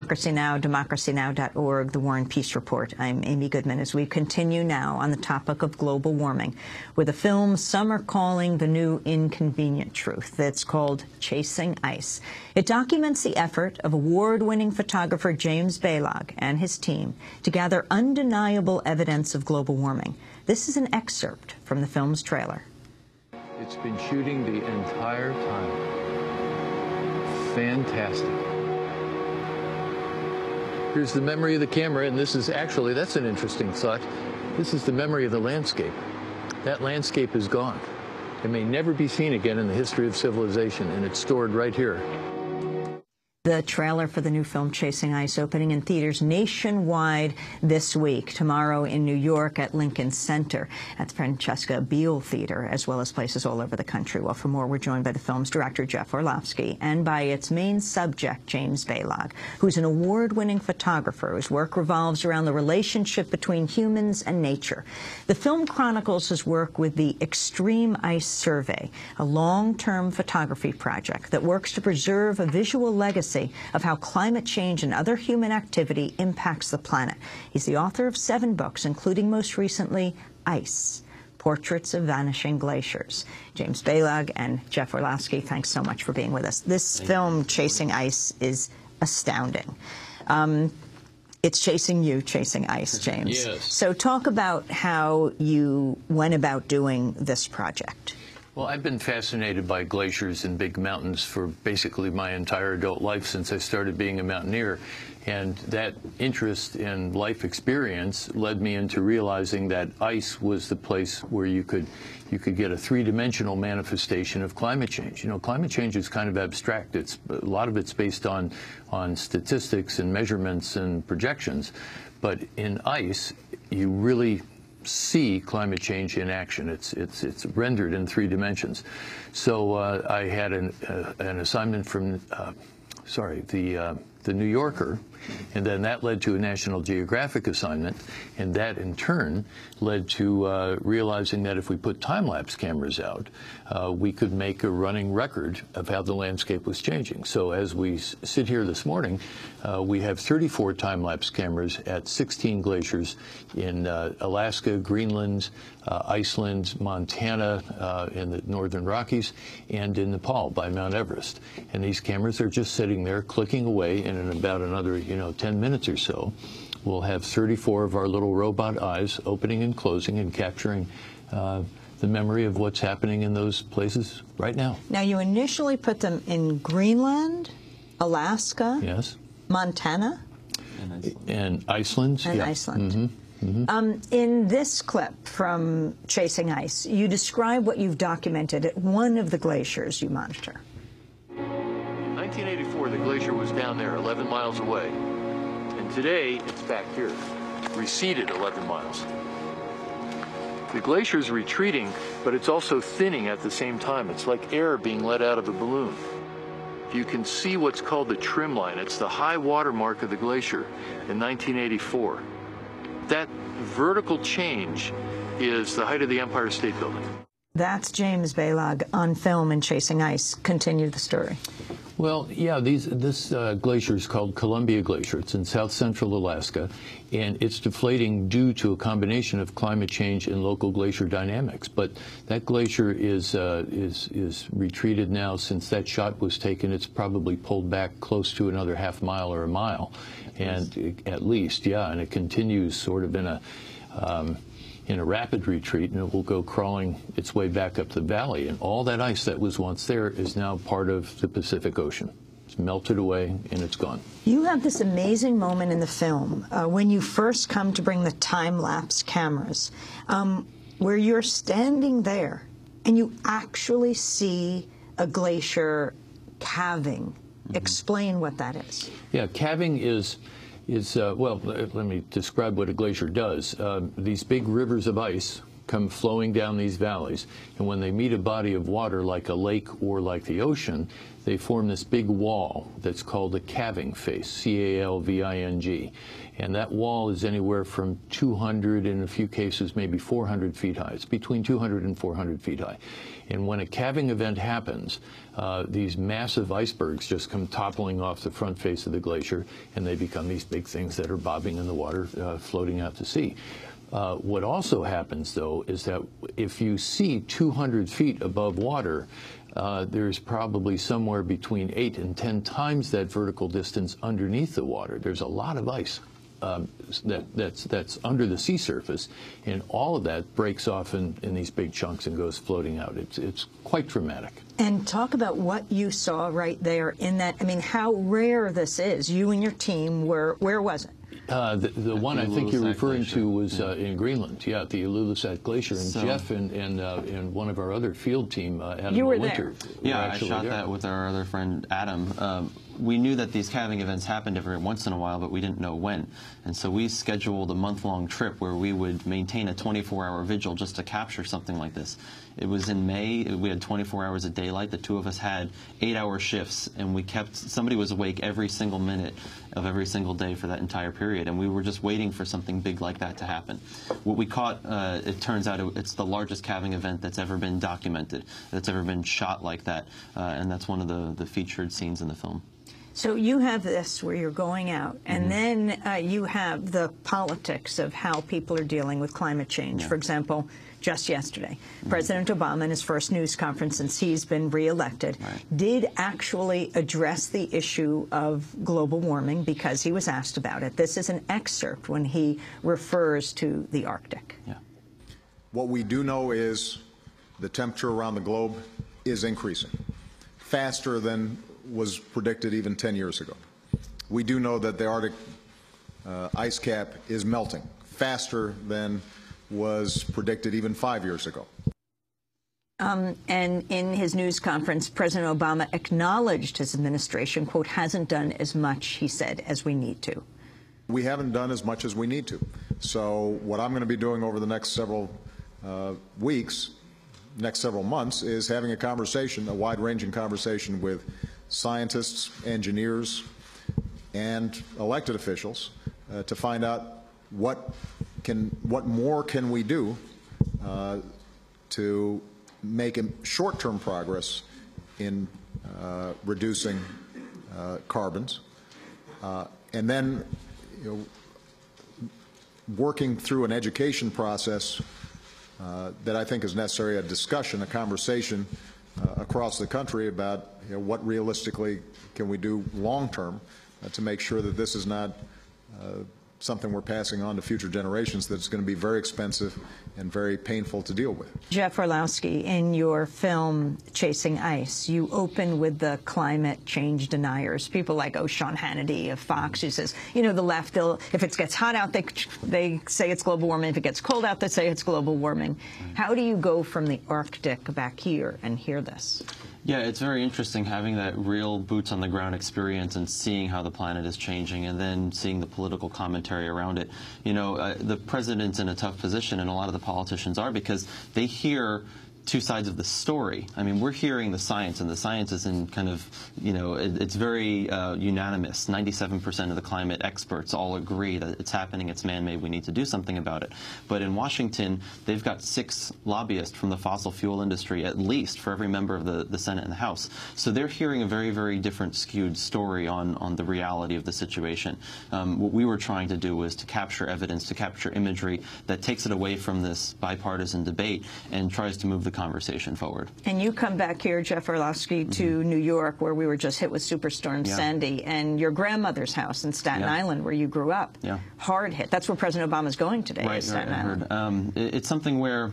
Democracy Now!, democracynow.org, The War and Peace Report. I'm Amy Goodman as we continue now on the topic of global warming with a film some are calling the new Inconvenient Truth. It's called Chasing Ice. It documents the effort of award-winning photographer James Balog and his team to gather undeniable evidence of global warming. This is an excerpt from the film's trailer. It's been shooting the entire time. Fantastic. Here's the memory of the camera, and this is actually, that's an interesting thought. This is the memory of the landscape. That landscape is gone. It may never be seen again in the history of civilization, and it's stored right here. The trailer for the new film Chasing Ice opening in theaters nationwide this week. Tomorrow in New York at Lincoln Center, at the Francesca Beale Theater, as well as places all over the country. Well, for more, we're joined by the film's director, Jeff Orlowski, and by its main subject, James Balog, who's an award-winning photographer whose work revolves around the relationship between humans and nature. The film chronicles his work with the Extreme Ice Survey, a long-term photography project that works to preserve a visual legacy of how climate change and other human activity impacts the planet. He's the author of 7 books, including most recently Ice, Portraits of Vanishing Glaciers. James Balog and Jeff Orlowski, thanks so much for being with us. This film, Chasing Ice, is astounding. It's chasing you, chasing ice, James. Yes. So talk about how you went about doing this project. Well, I've been fascinated by glaciers and big mountains for basically my entire adult life since I started being a mountaineer. And that interest in life experience led me into realizing that ice was the place where you could get a three-dimensional manifestation of climate change. You know, climate change is kind of abstract. A lot of it's based on statistics and measurements and projections. But in ice, you really see climate change in action. It's rendered in 3 dimensions. So I had an assignment from the New Yorker, and then that led to a National Geographic assignment, and that in turn led to realizing that if we put time-lapse cameras out, we could make a running record of how the landscape was changing. So as we sit here this morning, we have 34 time-lapse cameras at 16 glaciers in Alaska, Greenland, Iceland, Montana, in the Northern Rockies, and in Nepal by Mount Everest. And these cameras are just sitting there clicking away, and in about another 10 minutes or so, we'll have 34 of our little robot eyes opening and closing and capturing the memory of what's happening in those places right now. Now, you initially put them in Greenland, Alaska, yes, Montana, and Iceland. And yeah. Iceland. Mm-hmm. Mm-hmm. In this clip from Chasing Ice, you describe what you've documented at one of the glaciers you monitor. In 1984, the glacier was down there 11 miles away. And today, it's back here, receded 11 miles. The glacier's retreating, but it's also thinning at the same time. It's like air being let out of a balloon. You can see what's called the trim line. It's the high water mark of the glacier in 1984. That vertical change is the height of the Empire State Building. That's James Balog on film in Chasing Ice. Continue the story. Well, yeah, this glacier is called Columbia Glacier. It's in south-central Alaska, and it's deflating due to a combination of climate change and local glacier dynamics. But that glacier is retreated now. Since that shot was taken, it's probably pulled back close to another half mile or a mile, at least, yeah, and it continues sort of in a rapid retreat, and it will go crawling its way back up the valley. And all that ice that was once there is now part of the Pacific Ocean. It's melted away, and it's gone. You have this amazing moment in the film when you first come to bring the time-lapse cameras, where you're standing there, and you actually see a glacier calving. Mm-hmm. Explain what that is. Yeah, calving is well, let me describe what a glacier does. These big rivers of ice come flowing down these valleys, and when they meet a body of water like a lake or like the ocean, they form this big wall that's called a calving face, C-A-L-V-I-N-G. And that wall is anywhere from 200, in a few cases, maybe 400 feet high. It's between 200 and 400 feet high. And when a calving event happens, these massive icebergs just come toppling off the front face of the glacier, and they become these big things that are bobbing in the water, floating out to sea. What also happens, though, is that if you see 200 feet above water, there's probably somewhere between 8 and 10 times that vertical distance underneath the water. There's a lot of ice that's under the sea surface, and all of that breaks off in these big chunks and goes floating out. It's quite dramatic. And talk about what you saw right there in that. I mean, how rare this is. You and your team were, where was it? The one I think you're referring to was in Greenland, at the Ilulissat Glacier. And Jeff and one of our other field team, Adam you were Winter, there. Yeah, I shot that with our other friend Adam. We knew that these calving events happened every once in a while, but we didn't know when. And so we scheduled a month-long trip where we would maintain a 24-hour vigil just to capture something like this. It was in May. We had 24 hours of daylight. The two of us had 8-hour shifts, and we kept, somebody was awake every single minute of every single day for that entire period, and we were just waiting for something big like that to happen. What we caught, it turns out it's the largest calving event that's ever been documented, that's ever been shot like that, and that's one of the featured scenes in the film. So you have this where you're going out, and then you have the politics of how people are dealing with climate change. For example, just yesterday, President Obama, in his first news conference since he's been reelected, did actually address the issue of global warming because he was asked about it. This is an excerpt when he refers to the Arctic. What we do know is the temperature around the globe is increasing faster than was predicted even 10 years ago. We do know that the Arctic ice cap is melting faster than was predicted even 5 years ago. And in his news conference, President Obama acknowledged his administration, quote, hasn't done as much, he said, as we need to. We haven't done as much as we need to. So what I'm going to be doing over the next several weeks, next several months, is having a conversation, a wide-ranging conversation with scientists, engineers, and elected officials to find out what more can we do to make short-term progress in reducing carbons, and then working through an education process that I think is necessary, a discussion, a conversation across the country about what realistically can we do long-term to make sure that this is not something we're passing on to future generations that's going to be very expensive and very painful to deal with. Jeff Orlowski, in your film Chasing Ice, you open with the climate change deniers, people like Sean Hannity of Fox, who says, the left, if it gets hot out, they say it's global warming. If it gets cold out, they say it's global warming. How do you go from the Arctic back here and hear this? Yeah, it's very interesting having that real boots-on-the-ground experience and seeing how the planet is changing and then seeing the political commentary around it. The president's in a tough position, and a lot of the politicians are, because they hear two sides of the story. I mean, we're hearing the science, and the science is in kind of, it's very unanimous. 97% of the climate experts all agree that it's happening, it's man-made, we need to do something about it. But in Washington, they've got 6 lobbyists from the fossil fuel industry, at least, for every member of the Senate and the House. So they're hearing a very, very different, skewed story on the reality of the situation. What we were trying to do was to capture evidence, to capture imagery that takes it away from this bipartisan debate and tries to move the conversation forward. And you come back here, Jeff Orlowski, to New York, where we were just hit with Superstorm Sandy, and your grandmother's house in Staten Island, where you grew up. Hard hit. That's where President Obama's going today, Staten Island. It's something where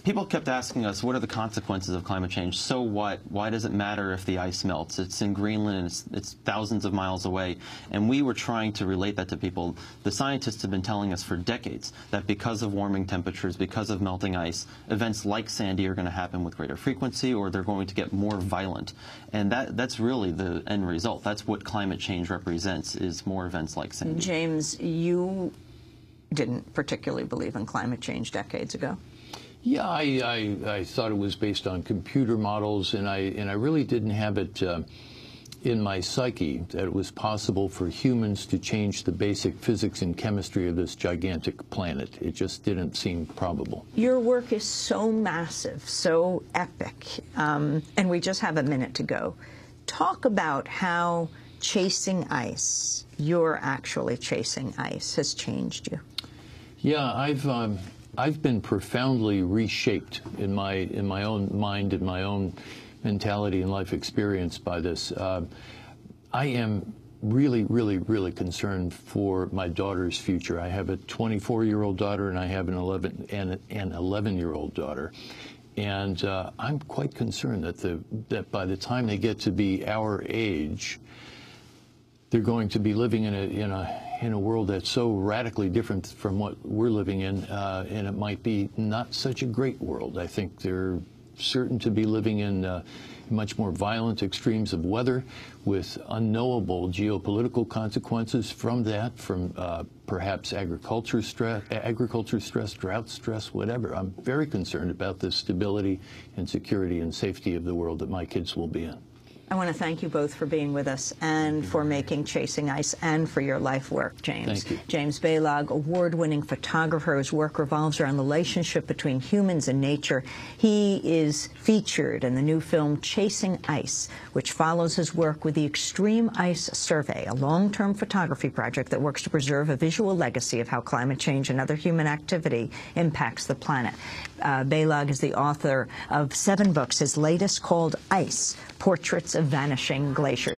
people kept asking us, what are the consequences of climate change? So what? Why does it matter if the ice melts? It's in Greenland, and it's thousands of miles away. And we were trying to relate that to people. The scientists have been telling us for decades that because of warming temperatures, because of melting ice, events like Sandy are going to happen with greater frequency, or they're going to get more violent. And that's really the end result. That's what climate change represents, is more events like Sandy. James, you didn't particularly believe in climate change decades ago. Yeah, I thought it was based on computer models, and I really didn't have it in my psyche that it was possible for humans to change the basic physics and chemistry of this gigantic planet. It just didn't seem probable. Your work is so massive, so epic, and we just have a minute to go. Talk about how chasing ice, you're actually chasing ice, has changed you. Yeah, I've been profoundly reshaped in my own mind and my own mentality and life experience by this. I am really concerned for my daughter's future. I have a 24-year-old daughter, and I have an 11-year-old daughter. And I'm quite concerned that by the time they get to be our age, they're going to be living in a world that's so radically different from what we're living in, and it might be not such a great world. I think they're certain to be living in much more violent extremes of weather with unknowable geopolitical consequences from that, from perhaps agriculture stress, drought stress, whatever. I'm very concerned about the stability and security and safety of the world that my kids will be in. I want to thank you both for being with us and for making Chasing Ice and for your life work, James. Thank you. James Balog, award-winning photographer whose work revolves around the relationship between humans and nature. He is featured in the new film Chasing Ice, which follows his work with the Extreme Ice Survey, a long-term photography project that works to preserve a visual legacy of how climate change and other human activity impacts the planet. Balog is the author of 7 books, his latest called Ice, Portraits of Vanishing Glaciers.